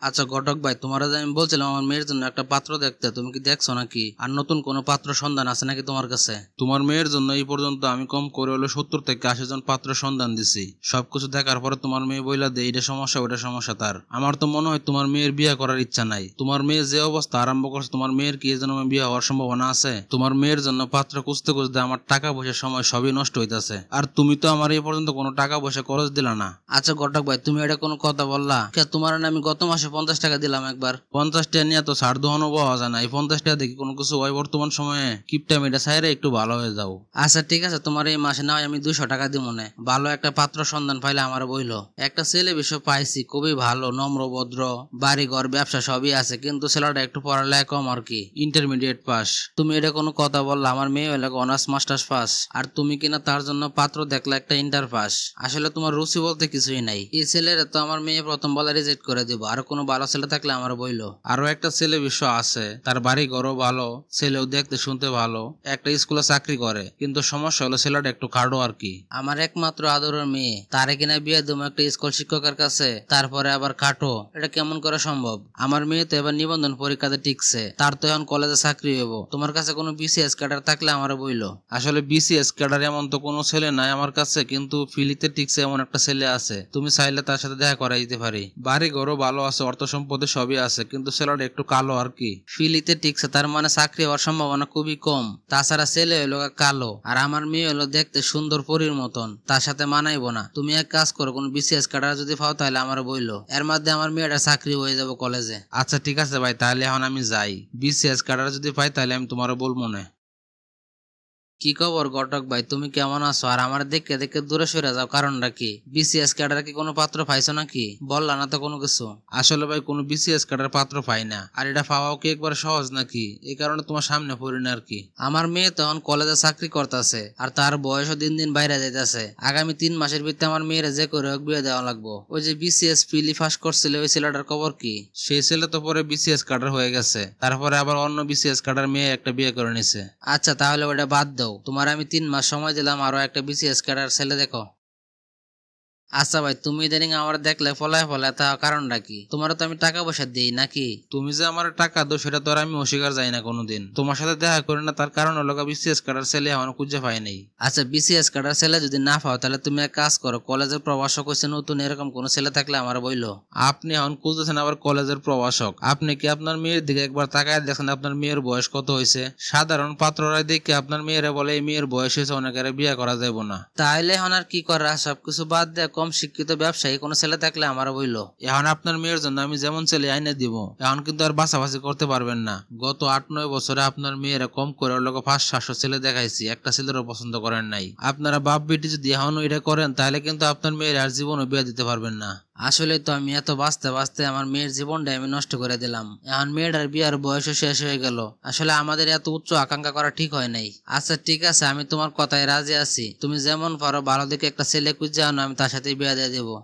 আচ্ছা ঘটক ভাই, তোমার যে আমি বলছিলাম আমার মেয়ের জন্য একটা পাত্র দেখতে, তুমি কি দেখছো নাকি? আর নতুন কোনো পাত্র সন্ধান আছে নাকি তোমার কাছে? তোমার মেয়ের জন্য এই পর্যন্ত আমি কম করে হলো 70 থেকে 80 জন পাত্র সন্ধান দিছি। সবকিছু দেখার পরে তোমার মেয়ে বইলা দে এটা সমস্যা ওটা সমস্যা তার। আমার তো মনে হয় তোমার মেয়ের বিয়ে করার ইচ্ছা নাই। তোমার মেয়ে যে অবস্থা আরম্ভ করছে, তোমার মেয়ের কি এই জন্য বিয়ে হওয়ার সম্ভাবনা আছে? তোমার মেয়ের জন্য পাত্র খুঁজতে খুঁজতে আমার টাকা পয়সার সময় সবই নষ্ট হইতাছে। আর তুমি তো আমার এই পর্যন্ত কোনো টাকা পয়সা খরচ দিলা না। আচ্ছা ঘটক ভাই, তুমি এটা কোনো কথা বললা? তোমার না আমি গত মাসে 50 টাকা দিলাম একবার। 50 টাকা নিয়ে তো ছাড় দোহানো পাওয়া যায় না। এই 50 টাকা দেখি কোনো কিছু হয় বর্তমান সময়ে? কিপটা মিটা সাইরে একটু ভালো হয়ে যাও। আচ্ছা ঠিক আছে, তোমার এই মাসে না হয় আমি 200 টাকা দিব মনে। ভালো একটা পাত্র সন্ধান পাইলে আমার বইলো। একটা ছেলে বিষয় পাইছি, খুবই ভালো, নম্র ভদ্র, বাড়ি ঘর ব্যবসা সবই আছে, কিন্তু ছেলেটা একটু পড়ালেখা কম আর কি, ইন্টারমিডিয়েট পাস। তুমি এটা কোনো কথা বললা? আমার মেয়ে হলো অনার্স মাস্টার্স পাস, আর তুমি কিনা তার জন্য পাত্র দেখলে একটা ইন্টার পাস। আসলে তোমার রুচি বলতে কিছুই নাই। এই ছেলেরা তো আমার মেয়ে প্রথম বলা রিজেক্ট করে দিব। আর কোনো ভালো ছেলে থাকলে আমার বইলো। আরো একটা ছেলে বিশ্ব আছে, তার বাড়ি ঘরও ভালো, ছেলেও দেখতে শুনতে ভালো, একটা স্কুলে চাকরি করে, কিন্তু সমস্যা হলো ছেলেটা একটু কার্ডো আর কি। আমার একমাত্র আদরের মেয়ে, তারে কিনা বিয়ে দেবো একটা স্কুল শিক্ষকের কাছে, তারপরে আবার কাটো? এটা কেমন করে সম্ভব? আমার মেয়ে তো এবার নিবন্ধন পরীক্ষাতে টিকছে, তার তো এখন কলেজে চাকরি হইব। তোমার কাছে কোনো বিসিএস ক্যাডার থাকলে আমার বইলো। আসলে বিসিএস ক্যাডার এমন তো কোনো ছেলে নাই আমার কাছে, কিন্তু ফিলিতে টিকছে এমন একটা ছেলে আছে। তুমি চাইলে তার সাথে দেখা করাই দিতে পারি। বাড়ি ঘরও ভালো আছে, অর্থ সম্পত্তি সবই আছে, কিন্তু ছেলেটা একটু কালো আর কি। ফিলিতে টিকছে তার মানে চাকরি হওয়ার সম্ভাবনা খুবই কম। তাছাড়া ছেলে হলো কালো, আর আমার মেয়ে হলো দেখতে সুন্দর পরীর মতন, তার সাথে মানাইবো না। তুমি এক কাজ করো, কোন বিসিএস ক্যাডার যদি পাও তাহলে আমার বইলো। এর মধ্যে আমার মেয়েটা চাকরি হয়ে যাবো কলেজে। আচ্ছা ঠিক আছে ভাই, তাহলে এখন আমি যাই। বিসিএস ক্যাডার যদি পাই তাহলে আমি তোমার বলবো না। কি খবর ঘটক ভাই, তুমি কেমন আছো? আর আমার দেখে দেখে দূরে সরে যাও, কারণটা কি? বিসিএস ক্যাডার কি কোনো পাত্র পাইছো নাকি? বললা না তো কোনো কিছু। আসলে ভাই কোনো বিসিএস ক্যাডার পাত্র পাই না, আর এটা পাওয়াও কি একবার সহজ নাকি? এই কারণে তোমার সামনে পড়ি না আর কি। আমার মেয়ে তখন কলেজে চাকরি করতেছে, আর তার বয়সও দিন দিন বাইরে যাইতেছে। আগামী 3 মাসের ভিতরে আমার মেয়ের যে করে হোক বিয়ে দেওয়া লাগবো। ওই যে বিসিএস পিলি ফাঁস করছিল, ওই ছেলেটার খবর কি? সেই ছেলে তো পরে বিসিএস ক্যাডার হয়ে গেছে, তারপরে আবার অন্য বিসিএস ক্যাডার মেয়ে একটা বিয়ে করে নিছে। আচ্ছা তাহলে ওটা বাদ দাও, তোমার আমি 3 মাস সময় দিলাম, আরো একটা বিসিএস ক্যাডার ছেলে দেখো। আচ্ছা ভাই, তুমি ইদানিং আমার দেখলে ফলায় ফলায় তা কারণটা কি? তোমারও তো আমি টাকা পয়সা দিই নাকি? তুমি যে আমার টাকা দো সেটা তো আর আমি অস্বীকার যাই না কোনোদিন। তোমার সাথে দেখা করি না, তার কারণ হলো বিসিএস ক্যাডার ছেলে এখনো খুঁজে পাই নাই। আচ্ছা বিসিএস ক্যাডার ছেলে যদি না পাও, তাহলে তুমি এক কাজ করো, কলেজের প্রভাষক হয়েছে নতুন, এরকম কোন ছেলে থাকলে আমার বইলো। আপনি এখন খুঁজতেছেন আবার কলেজের প্রভাষক? আপনি কি আপনার মেয়ের দিকে একবার তাকায় দেখেন আপনার মেয়ের বয়স কত হয়েছে? সাধারণ পাত্ররা দেখে আপনার মেয়েরা বলে এই মেয়ের বয়স হয়েছে, অনেকের বিয়ে করা যাবে না। তাইলে এখন আর কি করা? সবকিছু বাদ দিয়ে কম শিক্ষিত ব্যবসায়ী কোনো ছেলে থাকলে আমার বইলো। এখন আপনার মেয়ের জন্য আমি যেমন ছেলে আইনে দিব, এখন কিন্তু আর বাছাবাছি করতে পারবেন না। গত 8-9 বছরে আপনার মেয়েরা কম করে ওর লোক 500-700 ছেলে দেখাইছি, একটা ছেলেরও পছন্দ করেন নাই। আপনারা বাপ বেটি যদি এখন এটা করেন তাহলে কিন্তু আপনার মেয়ের আর জীবনও বিয়ে দিতে পারবেন না। আসলে তো আমি এত বাঁচতে বাঁচতে আমার মেয়ের জীবনটা আমি নষ্ট করে দিলাম। এখন মেয়েটার বিয়ার বয়সও শেষ হয়ে গেল। আসলে আমাদের এত উচ্চ আকাঙ্ক্ষা করা ঠিক হয় নাই। আচ্ছা ঠিক আছে, আমি তোমার কথায় রাজি আছি। তুমি যেমন পারো ভালো দিকে একটা ছেলে খুঁজে আনো, আমি তার সাথে বিয়ে দিয়ে দেবো।